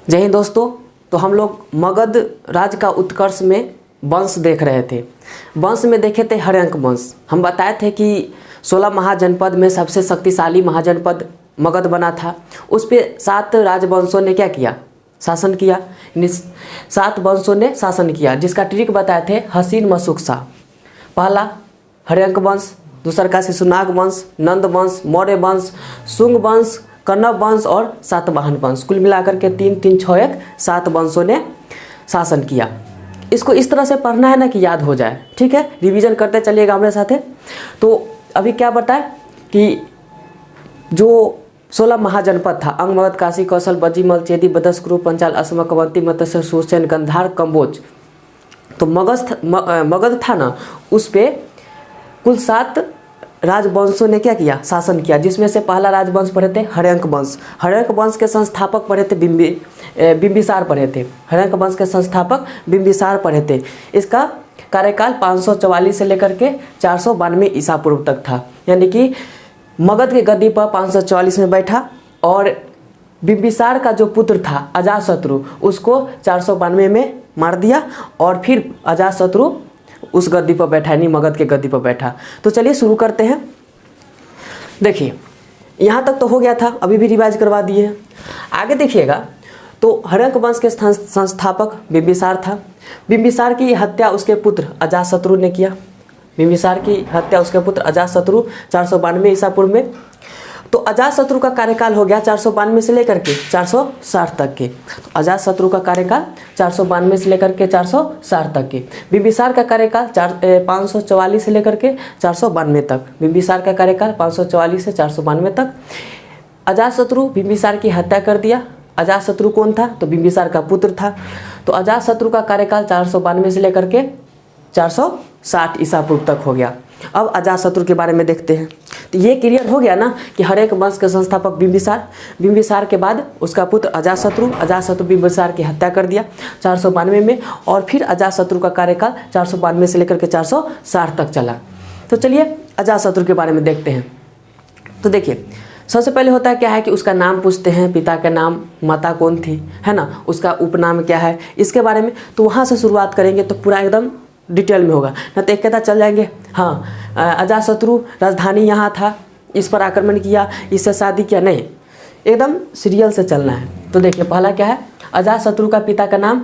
जय हिंद दोस्तों। तो हम लोग मगध राज का उत्कर्ष में वंश देख रहे थे। वंश में देखे थे हर्यंक वंश। हम बताए थे कि 16 महाजनपद में सबसे शक्तिशाली महाजनपद मगध बना था। उस पे 7 राजवंशों ने क्या किया? शासन किया। 7 वंशों ने शासन किया, जिसका ट्रिक बताए थे हसीन मशुकसा। पहला हर्यंक वंश, दूसरा का शिशुनाग वंश, नंद वंश, मौर्य वंश, शुंग वंश, कण्व वंश और सातवाहन वंश। कुल मिलाकर के 3 3 6 1 7 वंशों ने शासन किया। इसको इस तरह से पढ़ना है ना कि याद हो जाए, ठीक है। रिवीजन करते चलिएगा हमारे साथ। तो अभी क्या बताए कि जो 16 महाजनपद था, अंग, मगध, काशी, कौशल, बजीमल, चेदी, बदस, कुरु, पंचाल, असम, कवंती, मत्स्य, सुरसेन, गंधार, कम्बोज। तो मगध था ना, उस पे कुल 7 राजवंशों ने क्या किया? शासन किया। जिसमें से पहला राजवंश पढ़े थे हर्यंक वंश। हर्यंक वंश के संस्थापक पढ़े थे बिंबिसार पढ़े थे। हर्यंक वंश के संस्थापक बिंबिसार पढ़े थे। इसका कार्यकाल 544 से लेकर के 492 ईसा पूर्व तक था। यानी कि मगध के गद्दी पर 544 में बैठा और बिंबिसार का जो पुत्र था अजातशत्रु, उसको 492 में मार दिया और फिर अजातशत्रु उस गद्दी पर बैठा, नहीं मगध के गद्दी पर बैठा। तो चलिए शुरू करते हैं। देखिए यहाँ तक तो हो गया था, अभी भी रिवाइज करवा दिए हैं। आगे देखिएगा तो हर्यंक वंश के संस्थापक बिंबिसार था। बिंबिसार की हत्या उसके पुत्र अजातशत्रु ने किया। बिंबिसार की हत्या उसके पुत्र अजातशत्रु 492 ईसा पूर्व में। तो अजातशत्रु का कार्यकाल हो गया 492 से लेकर के 460 तक के। तो अजातशत्रु का कार्यकाल 492 से लेकर के 460 तक के। बिंबिसार का कार्यकाल 544 से लेकर के 492 तक। बिंबिसार का कार्यकाल 544 से 492 तक। अजातशत्रु बिंबिसार की हत्या कर दिया। अजातशत्रु कौन था? तो बिंबिसार का पुत्र था। तो अजातशत्रु का कार्यकाल 492 से लेकर के 460 ईसा पूर्व तक हो गया। अब अजातशत्रु के बारे में देखते हैं। तो ये क्लियर हो गया ना कि हर्यंक वंश के संस्थापक बिंबिसार, बिंबिसार के बाद उसका पुत्र अजातशत्रु, अजातशत्रु बिंबिसार की हत्या कर दिया 492 में। और फिर अजातशत्रु का कार्यकाल 492 से लेकर के 460 तक चला। तो चलिए अजातशत्रु के बारे में देखते हैं। तो देखिए सबसे पहले होता है क्या है कि उसका नाम पूछते हैं, पिता का नाम, माता कौन थी, है ना, उसका उपनाम क्या है, इसके बारे में। तो वहाँ से शुरुआत करेंगे तो पूरा एकदम डिटेल में होगा ना, तो एक कहता चल जाएंगे हाँ अजातशत्रु राजधानी यहाँ था, इस पर आक्रमण किया, इससे शादी किया, नहीं, एकदम सीरियल से चलना है। तो देखिए पहला क्या है, अजातशत्रु का पिता का नाम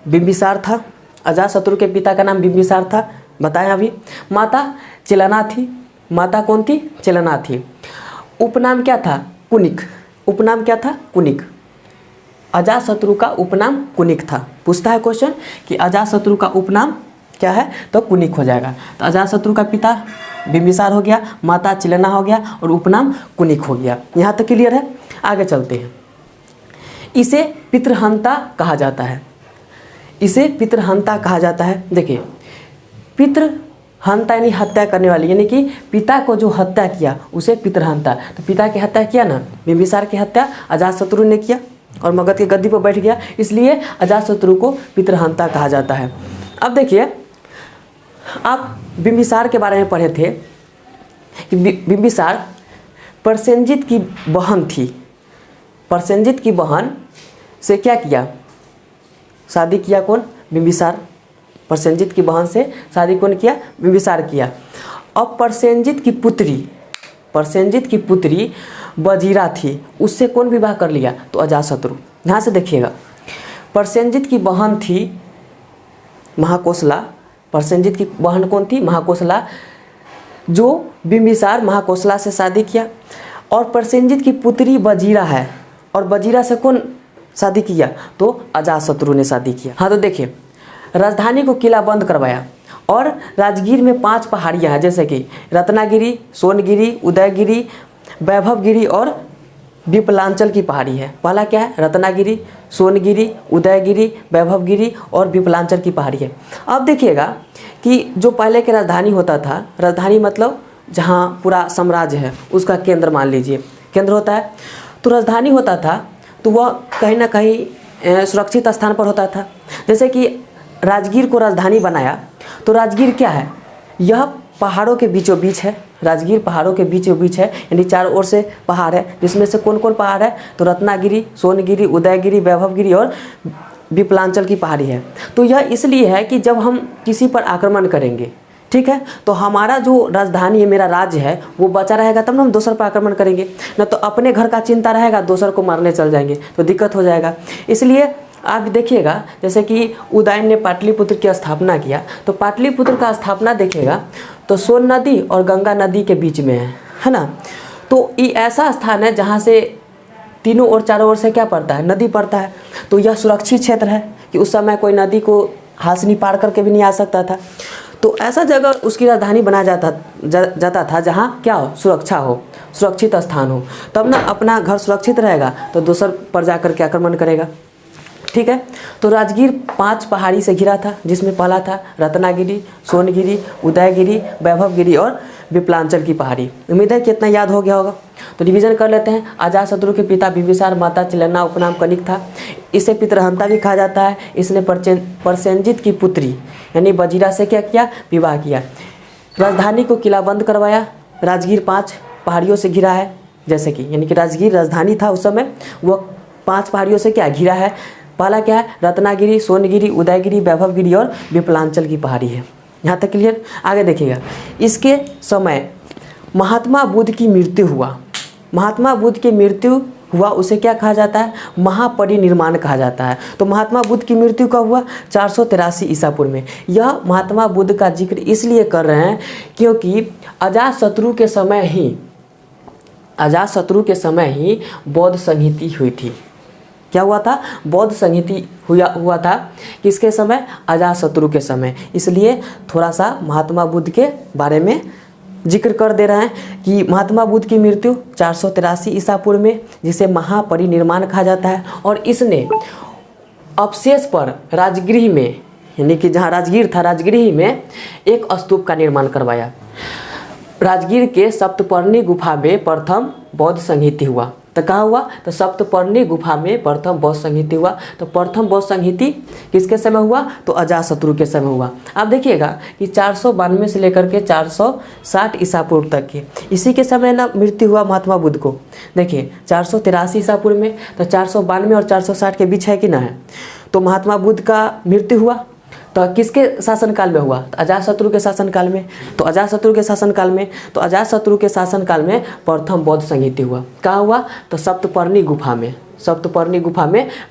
बिंबिसार था। अजातशत्रु के पिता का नाम बिंबिसार था, बताएं अभी। माता चिलना थी। माता कौन थी? चिलना थी। उपनाम क्या था? कुनिक। उपनाम क्या था? कुनिक। अजातशत्रु का उपनाम कुनिक था। पूछता है क्वेश्चन कि अजातशत्रु का उपनाम क्या है, तो कुनिक हो जाएगा। तो अजातशत्रु का पिता बिंबिसार हो गया, माता चिलना हो गया और उपनाम कुनिक हो गया। यहाँ तक क्लियर है। आगे चलते हैं। इसे पितृहंता कहा जाता है। इसे पितृहंता कहा जाता है। देखिए पितृहंता यानी हत्या करने वाली, यानी कि पिता को जो हत्या किया उसे पितृहंता। तो पिता की हत्या किया ना, बिंबिसार की हत्या अजातशत्रु ने किया और मगध की गद्दी पर बैठ गया, इसलिए अजातशत्रु को पितृहंता कहा जाता है। अब देखिए आप बिंबिसार के बारे में पढ़े थे कि बिंबिसार प्रसेनजित की बहन थी। प्रसेनजित की बहन से क्या किया? शादी किया। कौन? बिंबिसार। प्रसेनजित की बहन से शादी कौन किया? बिंबिसार किया। अब प्रसेनजित की पुत्री बजीरा थी, उससे कौन विवाह कर लिया? तो अजातशत्रु। ध्यान से देखिएगा, प्रसेनजित की बहन थी महाकोशला। प्रसेनजित की बहन कौन थी? महाकोशला, जो बिंबिसार महाकोशला से शादी किया। और प्रसेनजित की पुत्री बजीरा है, और बजीरा से कौन शादी किया? तो अजातशत्रु ने शादी किया। हाँ तो देखिए राजधानी को किलाबंद करवाया और राजगीर में 5 पहाड़ियाँ हैं, जैसे कि रत्नागिरी, सोनगिरी, उदयगिरी, वैभवगिरी और विपलांचल की पहाड़ी है। पहला क्या है? रत्नागिरी, सोनगिरी, उदयगिरी, वैभवगिरी और विपलांचल की पहाड़ी है। अब देखिएगा कि जो पहले के राजधानी होता था, राजधानी मतलब जहाँ पूरा साम्राज्य है उसका केंद्र मान लीजिए, केंद्र होता है। तो राजधानी होता था तो वह कहीं ना कहीं सुरक्षित स्थान पर होता था। जैसे कि राजगीर को राजधानी बनाया, तो राजगीर क्या है? यह पहाड़ों के बीचों बीच है, राजगीर पहाड़ों के बीच है, यानी चारों ओर से पहाड़ है, जिसमें से कौन कौन पहाड़ है, तो रत्नागिरी, सोनगिरी, उदयगिरी, वैभवगिरी और विपलांचल की पहाड़ी है। तो यह इसलिए है कि जब हम किसी पर आक्रमण करेंगे, ठीक है, तो हमारा जो राजधानी है, मेरा राज्य है, वो बचा रहेगा, तब ना हम दूसर पर आक्रमण करेंगे। न तो अपने घर का चिंता रहेगा, दूसर को मारने चल जाएंगे तो दिक्कत हो जाएगा। इसलिए आप देखिएगा, जैसे कि उदयन ने पाटलिपुत्र की स्थापना किया, तो पाटलिपुत्र का स्थापना देखिएगा तो सोन नदी और गंगा नदी के बीच में है ना। तो ये ऐसा स्थान है जहाँ से तीनों और चारों ओर से क्या पड़ता है, नदी पड़ता है। तो यह सुरक्षित क्षेत्र है कि उस समय कोई नदी को हाथ से नहीं पार करके भी नहीं आ सकता था। तो ऐसा जगह उसकी राजधानी बनाया जाता था जहाँ क्या हो, सुरक्षा हो, सुरक्षित स्थान हो, तब ना अपना घर सुरक्षित रहेगा तो दूसर पर जाकर के आक्रमण करेगा। ठीक है, तो राजगीर 5 पहाड़ी से घिरा था, जिसमें पहला था रत्नागिरी, सोनगिरी, उदयगिरी, वैभवगिरी और विपलांचल की पहाड़ी। उम्मीद है कि इतना याद हो गया होगा। तो रिवीजन कर लेते हैं। अजातशत्रु के पिता बिंबिसार, माता चिलन्ना, उपनाम कनिक था। इसे पितृहंता भी कहा जाता है। इसने प्रसेनजित की पुत्री यानी बजीरा से क्या किया, विवाह किया। राजधानी को किलाबंद करवाया। राजगीर 5 पहाड़ियों से घिरा है, जैसे कि यानी कि राजगीर राजधानी था उस समय, वो 5 पहाड़ियों से क्या घिरा है। पहला क्या है, रत्नागिरी, सोनगिरी, उदयगिरी, वैभवगिरी और विपलांचल की पहाड़ी है। यहाँ तक क्लियर। आगे देखिएगा, इसके समय महात्मा बुद्ध की मृत्यु हुआ। महात्मा बुद्ध की मृत्यु हुआ, उसे क्या कहा जाता है, महापरिनिर्वाण कहा जाता है। तो महात्मा बुद्ध की मृत्यु कब हुआ, 483 ईसा पूर्व में। यह महात्मा बुद्ध का जिक्र इसलिए कर रहे हैं क्योंकि अजातशत्रु के समय ही बौद्ध संहिता हुई थी। क्या हुआ था, बौद्ध संहिता हुआ था किसके समय, अजातशत्रु के समय। इसलिए थोड़ा सा महात्मा बुद्ध के बारे में जिक्र कर दे रहे हैं कि महात्मा बुद्ध की मृत्यु 483 ईसा पूर्व में, जिसे महापरिनिर्वाण कहा जाता है। और इसने अवशेष पर राजगृह में, यानी कि जहाँ राजगीर था, राजगृह में एक स्तूप का निर्माण करवाया। राजगीर के सप्तपर्णी गुफा में प्रथम बौद्ध संहिता हुआ। तो कहाँ हुआ, तो सप्तपर्णी गुफा में प्रथम बौद्ध संहिता हुआ। तो प्रथम बौद्ध संहिता किसके समय हुआ, तो अजातशत्रु के समय हुआ। आप देखिएगा कि 492 से लेकर के 460 ईसा पूर्व तक की, इसी के समय ना मृत्यु हुआ महात्मा बुद्ध को। देखिए 483 ईसा पूर्व में, तो 492 और 460 के बीच है कि ना है। तो महात्मा बुद्ध का मृत्यु हुआ तो किसके शासनकाल में हुआ, तो अजातशत्रु के शासनकाल में। तो अजातशत्रु के शासनकाल में प्रथम बौद्ध संहिता हुआ। कहाँ हुआ, तो सप्तपर्णी गुफा में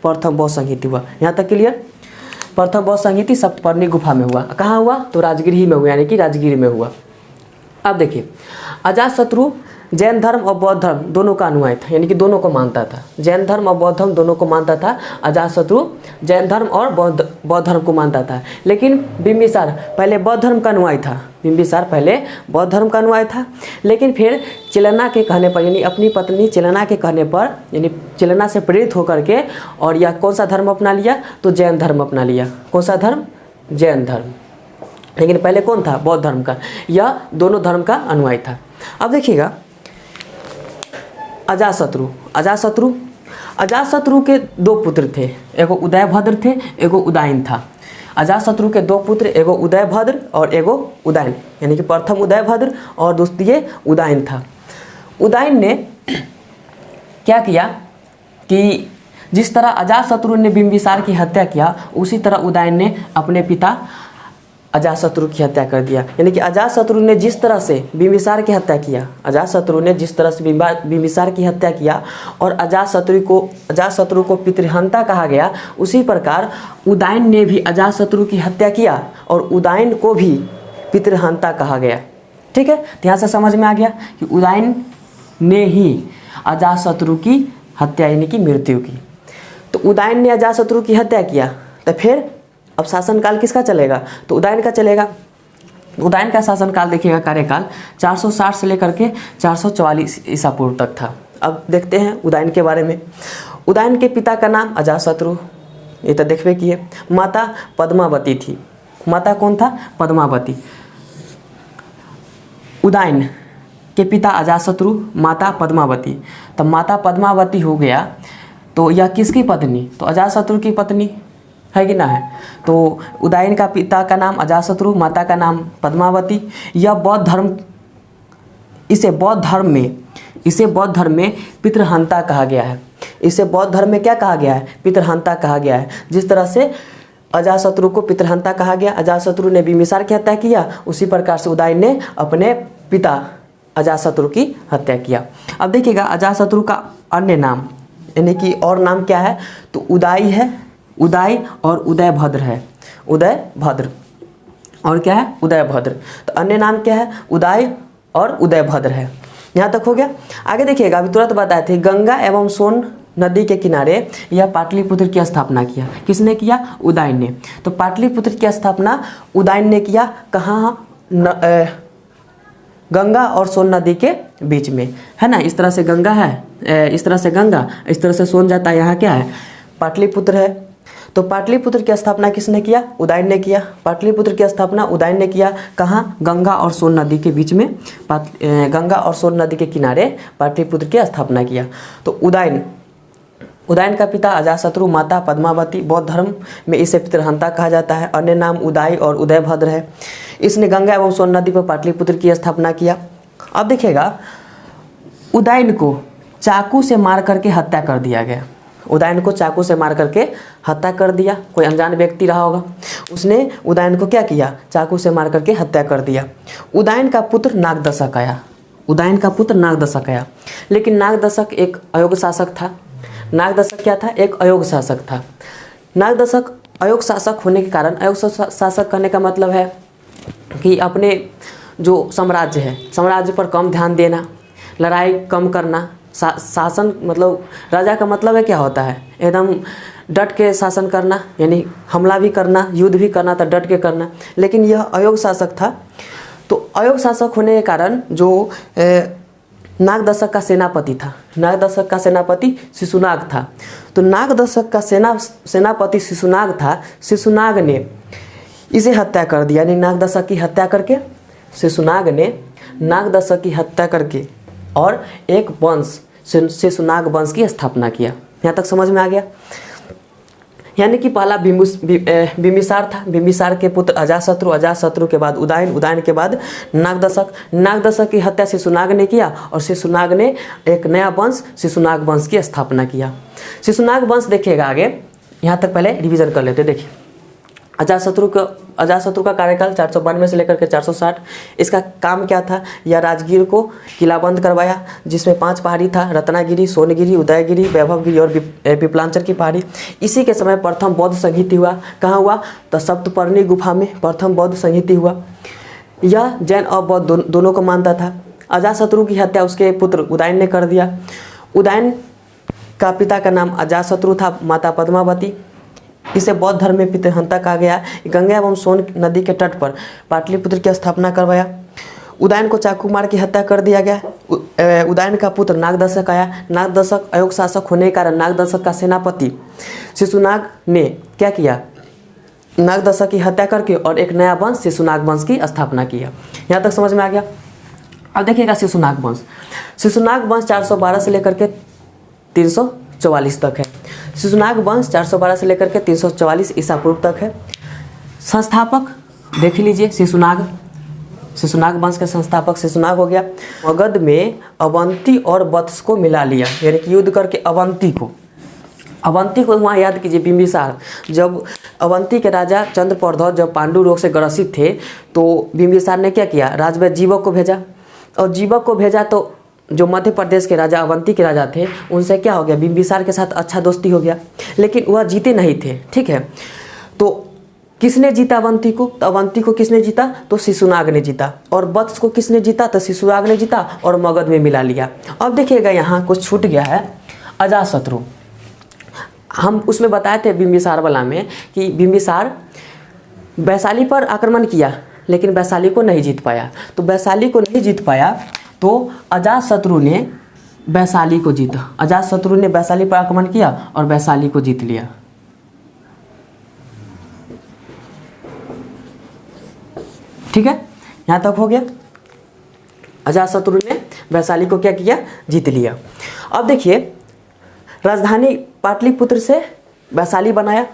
प्रथम बौद्ध संहिता हुआ। यहाँ तक क्लियर। प्रथम बौद्ध संहिता सप्तपर्णी गुफा में हुआ। कहाँ हुआ, तो राजगृह में हुआ, यानी कि राजगीर में हुआ। अब देखिए, अजातशत्रु जैन धर्म और बौद्ध धर्म दोनों का अनुयायी था, यानी कि दोनों को मानता था। जैन धर्म और बौद्ध धर्म दोनों को मानता था। अजातशत्रु जैन धर्म और बौद्ध धर्म को मानता था। लेकिन बिंबिसार पहले बौद्ध धर्म का अनुयायी था। लेकिन फिर चिलन्ना के कहने पर, यानी अपनी पत्नी चिलन्ना के कहने पर, यानी चिलन्ना से प्रेरित होकर के, और यह कौन सा धर्म अपना लिया, तो जैन धर्म अपना लिया। कौन सा धर्म, जैन धर्म। लेकिन पहले कौन था, बौद्ध धर्म का। यह दोनों धर्म का अनुयायी था। अब देखिएगा, अजातशत्रु के 2 पुत्र थे, एगो उदयभद्र थे, एगो उदयन था। अजातशत्रु के 2 पुत्र, एगो उदयभद्र और एगो उदयन, यानी कि प्रथम उदयभद्र और द्वितीय उदयन था। उदयन ने क्या किया कि जिस तरह अजातशत्रु ने बिंबिसार की हत्या किया, उसी तरह उदयन ने अपने पिता अजातशत्रु की हत्या कर दिया। यानी कि अजातशत्रु ने जिस तरह से बिंबिसार की हत्या किया, और अजातशत्रु को पितृहंता कहा गया, उसी प्रकार उदयन ने भी अजातशत्रु की हत्या किया और उदयन को भी पितृहंता कहा गया। ठीक है, तो यहाँ से समझ में आ गया कि उदयन ने ही अजातशत्रु की हत्या यानी कि मृत्यु की। तो उदयन ने अजातशत्रु की हत्या किया, तो फिर अब शासनकाल किसका चलेगा, तो उदयन का चलेगा। उदयन का शासनकाल देखिएगा, कार्यकाल 460 से लेकर के 444 ईसा पूर्व तक था। अब देखते हैं उदयन के बारे में। उदयन के पिता का नाम अजातशत्रु, ये तो देखबे किए। माता पद्मावती थी। माता कौन था, पद्मावती। उदयन के पिता अजातशत्रु, माता पद्मावती। तब माता पद्मावती हो गया तो यह किसकी पत्नी, तो अजातशत्रु की पत्नी है कि ना है। तो उदयन का पिता का नाम अजातशत्रु, माता का नाम पद्मावती। यह बौद्ध धर्म इसे बौद्ध धर्म में पितृहंता कहा गया है। इसे बौद्ध धर्म में क्या कहा गया है? पितृहंता कहा गया है। जिस तरह से अजातशत्रु को पितृहंता कहा गया, अजातशत्रु ने बिंबिसार की हत्या किया, उसी प्रकार से उदयन ने अपने पिता अजातशत्रु की हत्या किया। अब देखिएगा अजातशत्रु का अन्य नाम यानी कि और नाम क्या है? तो उदाई है, उदाई और उदयभद्र है। उदयभद्र और क्या है? उदयभद्र। तो अन्य नाम क्या है? उदाई और उदयभद्र है। यहाँ तक हो गया। आगे देखिएगा, अभी तुरंत बताए थे, गंगा एवं सोन नदी के किनारे यह पाटलिपुत्र की स्थापना किया। किसने किया? उदयन ने। तो पाटलिपुत्र की स्थापना उदयन ने किया। कहाँ? गंगा और सोन नदी के बीच में, है ना। इस तरह से गंगा है, इस तरह से गंगा, इस तरह से सोन जाता है, यहाँ क्या है? पाटलिपुत्र है। तो पाटलिपुत्र की स्थापना किसने किया? उदयन ने किया। पाटलिपुत्र की स्थापना उदयन ने किया। कहाँ? गंगा और सोन नदी के बीच में, गंगा और सोन नदी के किनारे पाटलिपुत्र की स्थापना किया। तो उदयन का पिता अजातशत्रु, माता पद्मावती। बौद्ध धर्म में इसे पितृहंता कहा जाता है। अन्य नाम उदाई और उदयभद्र है। इसने गंगा एवं सोन नदी पर पाटलिपुत्र की स्थापना किया। अब देखिएगा, उदयन को चाकू से मार करके हत्या कर दिया गया। उदयन को चाकू से मार करके हत्या कर दिया। कोई अनजान व्यक्ति रहा होगा, उसने उदयन को क्या किया? चाकू से मार करके हत्या कर दिया। उदयन का पुत्र नागदशक आया। उदयन का पुत्र नागदशक आया, लेकिन नागदशक एक अयोग्य शासक था। नागदशक क्या था? एक अयोग्य शासक था। नागदशक अयोग्य शासक होने के कारण, अयोग्य शासक कहने का मतलब है कि अपने जो साम्राज्य है, साम्राज्य पर कम ध्यान देना, लड़ाई कम करना, शासन मतलब राजा का मतलब है क्या होता है? एकदम डट के शासन करना, यानी हमला भी करना, युद्ध भी करना था, डट के करना। लेकिन यह अयोग्य शासक था। तो अयोग्य शासक होने के कारण जो नागदशक का सेनापति था, नागदशक का सेनापति शिशुनाग था। तो नागदशक का सेनापति शिशुनाग था। शिशुनाग ने इसे हत्या कर दिया, यानी नागदशक की हत्या करके, शिशुनाग ने नागदशक की हत्या करके और एक वंश शिशुनाग वंश की स्थापना किया। यहाँ तक समझ में आ गया। यानी कि पहला बिंबिसार था, बिंबिसार के पुत्र अजातशत्रु, अजातशत्रु के बाद उदयन, उदयन के बाद नागदशक। नागदशक की हत्या शिशुनाग ने किया और शिशुनाग ने एक नया वंश शिशुनाग वंश की स्थापना किया। शिशुनाग वंश देखिएगा आगे, यहाँ तक पहले रिवीजन कर लेते। देखिए, अजातशत्रु का कार्यकाल 492 से लेकर के 460। इसका काम क्या था? यह राजगीर को किलाबंद करवाया, जिसमें 5 पहाड़ी था, रत्नागिरी, सोनगिरी, उदयगिरी, वैभवगिरी और विपलांचल की पहाड़ी। इसी के समय प्रथम बौद्ध संगीति हुआ। कहाँ हुआ? तो सप्तपर्णी गुफा में प्रथम बौद्ध संगीति हुआ। यह जैन और बौद्ध दोनों को मानता था। अजातशत्रु की हत्या उसके पुत्र उदयन ने कर दिया। उदयन का पिता का नाम अजातशत्रु था, माता पद्मावती। इसे बौद्ध धर्म में पितृहंता कहा गया। गंगा एवं सोन नदी के तट पर पाटलिपुत्र की स्थापना करवाया। उदयन को चाकू मार की हत्या कर दिया गया। उदयन का पुत्र नागदशक आया। नागदशक अयोग्य शासक होने के कारण नागदशक का सेनापति शिशुनाग ने क्या किया? नागदशक की हत्या करके और एक नया वंश शिशुनाग वंश की स्थापना किया। यहाँ तक समझ में आ गया। अब देखिएगा शिशुनाग वंश। शिशुनाग वंश 412 से लेकर के 344 तक है। शिशुनाग वंश 412 से लेकर के 344 ईसा पूर्व तक है। संस्थापक देख लीजिए, शिशुनाग वंश के संस्थापक शिशुनाग हो गया। मगध में अवंती और वत्स को मिला लिया, यानी कि युद्ध करके अवंती को वहाँ याद कीजिए। बिंबिसार, जब अवंती के राजा चंद्रप्रद्योत जब पांडु रोग से ग्रसित थे, तो बिंबिसार ने क्या किया? राजवैद्य जीवक को भेजा, और जीवक को भेजा तो जो मध्य प्रदेश के राजा, अवंती के राजा थे, उनसे क्या हो गया? बिंबिसार के साथ अच्छा दोस्ती हो गया, लेकिन वह जीते नहीं थे। ठीक है, तो किसने जीता अवंती को? तो अवंती को किसने जीता? तो शिशुनाग ने जीता। और वत्स को किसने जीता? तो शिशुनाग ने जीता और मगध में मिला लिया। अब देखिएगा यहाँ कुछ छूट गया है, अजातशत्रु। हम उसमें बताए थे बिंबिसार वाला में कि बिंबिसार वैशाली पर आक्रमण किया, लेकिन वैशाली को नहीं जीत पाया। तो वैशाली को नहीं जीत पाया तो अजातशत्रु ने वैशाली को जीता। अजातशत्रु ने वैशाली पर आक्रमण किया और वैशाली को जीत लिया। ठीक है, यहाँ तक हो गया। अजातशत्रु ने वैशाली को क्या किया? जीत लिया। अब देखिए, राजधानी पाटलिपुत्र से वैशाली बनाया।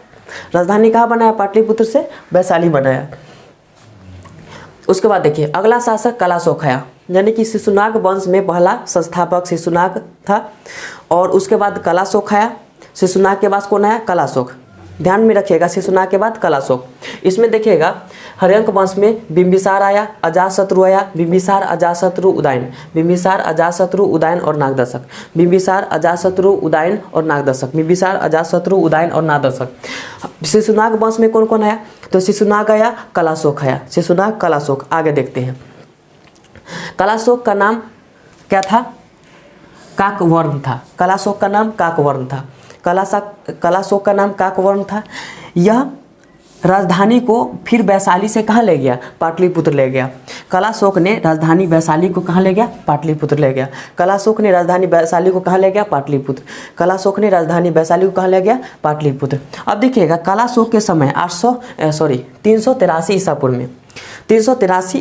राजधानी कहाँ बनाया? पाटलिपुत्र से वैशाली बनाया। उसके बाद देखिए अगला शासक कलाशोक आया, यानी कि शिशुनाग वंश में पहला संस्थापक शिशुनाग था। और उसके बाद कलाशोक आया। शिशुनाग के बाद कौन आया? कलाशोक। ध्यान में रखिएगा, शिशुनाग के बाद कलाशोक। इसमें देखिएगा हर्यंक वंश में बिंबिसार आया, अजातशत्रु आया, बिंबिसार अजातशत्रु उदयन, बिंबिसार अजातशत्रु उदयन और नागदशक, बिंबिसार अजातशत्रु उदयन और नागदशक, बिंबिसार अजातशत्रु उदयन और नागदशक। शिशुनाग वंश में कौन कौन आया? तो शिशुनाग आया, कलाशोक आया, शिशुनाग कलाशोक। आगे देखते हैं। कलाशोक का नाम क्या था? काकवर्ण था। कलाशोक का नाम काकवर्ण था। कलाशोक का नाम काकवर्ण था। यह राजधानी को फिर वैशाली से कहाँ ले गया? पाटलिपुत्र ले गया। कलाशोक ने राजधानी वैशाली को कहाँ ले गया? पाटलिपुत्र ले गया। कलाशोक ने राजधानी वैशाली को कहाँ ले गया? पाटलिपुत्र। कलाशोक ने राजधानी वैशाली को कहाँ ले गया? पाटलिपुत्र। अब देखिएगा कलाशोक के समय 383 ईसापुर में 383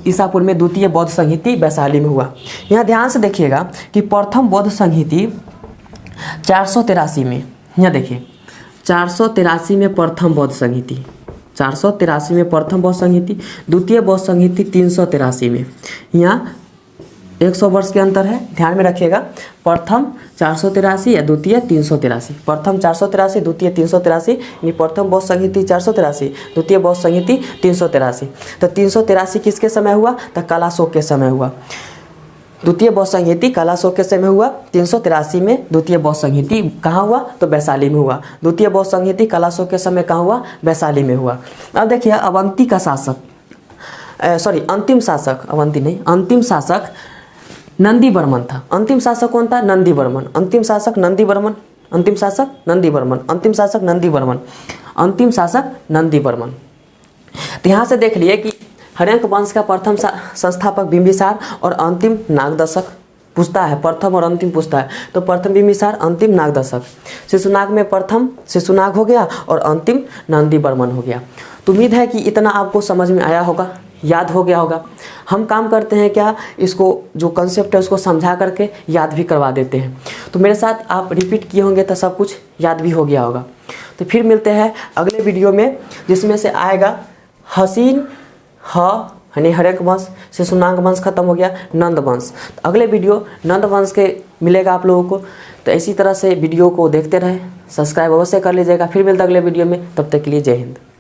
ईसापुर में द्वितीय बौद्ध संहिति वैशाली में हुआ। यहाँ ध्यान से देखिएगा कि प्रथम बौद्ध संहिति 483 में, यहाँ देखिए 483 में प्रथम बौद्ध संहिति, 483 में प्रथम बौद्ध संहिति, द्वितीय बौद्ध संहिति 383 में। यहाँ 100 वर्ष के अंतर है, ध्यान में रखिएगा। प्रथम 483 या द्वितीय 383। प्रथम 483, द्वितीय 383, यानी प्रथम बौद्ध संहिति 483, द्वितीय बौद्ध संहिति 383। तो 383 किसके समय हुआ? तो कलाशोक के समय हुआ। द्वितीय बौद्ध संहिति कलाशोक के समय हुआ। 383 में द्वितीय बौद्ध संहिति कहाँ हुआ? तो वैशाली में हुआ। द्वितीय बौद्ध संहिति कलाशोक के समय कहाँ हुआ? वैशाली में हुआ। अब देखिए अवंती का शासक, अंतिम शासक, अवंती नहीं, अंतिम शासक नंदीवर्मन था। अंतिम शासक कौन था? नंदीवर्मन। अंतिम शासक नंदीवर्मन, अंतिम शासक नंदीवर्मन, अंतिम शासक नंदीवर्मन, अंतिम शासक नंदीवर्मन। तो यहाँ से देख लिए कि हर्यंक वंश का प्रथम संस्थापक बिंबिसार और अंतिम नागदशक पूछता है, प्रथम और अंतिम पूछता है। तो प्रथम बिंबिसार, अंतिम नागदशक। शिशुनाग में प्रथम शिशुनाग हो गया और अंतिम नंदीवर्मन हो गया। तो उम्मीद है कि इतना आपको समझ में आया होगा, याद हो गया होगा। हम काम करते हैं क्या, इसको जो कंसेप्ट है उसको समझा करके याद भी करवा देते हैं। तो मेरे साथ आप रिपीट किए होंगे तो सब कुछ याद भी हो गया होगा। तो फिर मिलते हैं अगले वीडियो में, जिसमें से आएगा हसीन यानी हर्यंक वंश, शिशुनाग वंश खत्म हो गया, नंद वंश। तो अगले वीडियो नंद वंश के मिलेगा आप लोगों को। तो इसी तरह से वीडियो को देखते रहें, सब्सक्राइब अवश्य कर लीजिएगा। फिर मिलते अगले वीडियो में, तब तक के लिए जय हिंद।